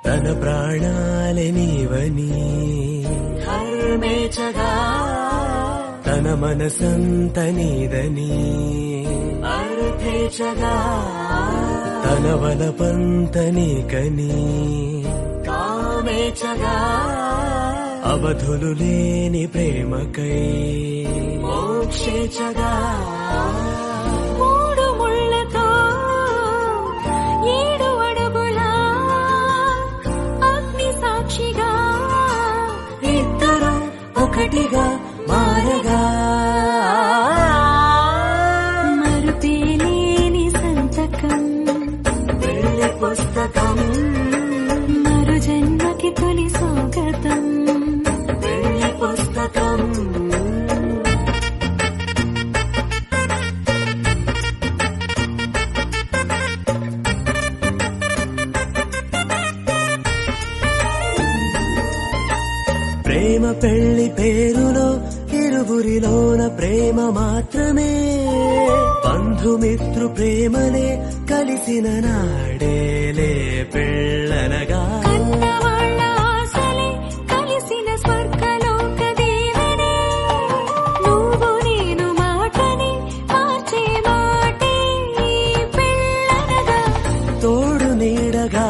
తన ప్రాణాలే నీవని హర్మేచగా తన మనసంత నీదని అర్థేచగా తన వలపంత నీకని కామేచగా అవధులు లేని ప్రేమకై మోక్షేచగా మూడు ముళ్ళతో 7 అడుగుల అగ్ని సాక్షిగా ఇద్దరు ఒకటిగా మారగా మరుపేలేని సంతకం వెళ్ళి పుస్తకం మరు జన్మకి తొలి స్వాగతం వెళ్ళి పుస్తకం ప్రేమ పెళ్లి పేరులో ఇరువురిలోన ప్రేమ మాత్రమే బంధుమిత్రు ప్రేమనే కలిసిన నాడేలే పెళ్ళనగా కన్నవాళ్ళ ఆశలే కలిసిన స్వర్గలోక దేవనే నువ్వు నేను మాటని మార్చే మాటే పెళ్ళనగా తోడు నీడగా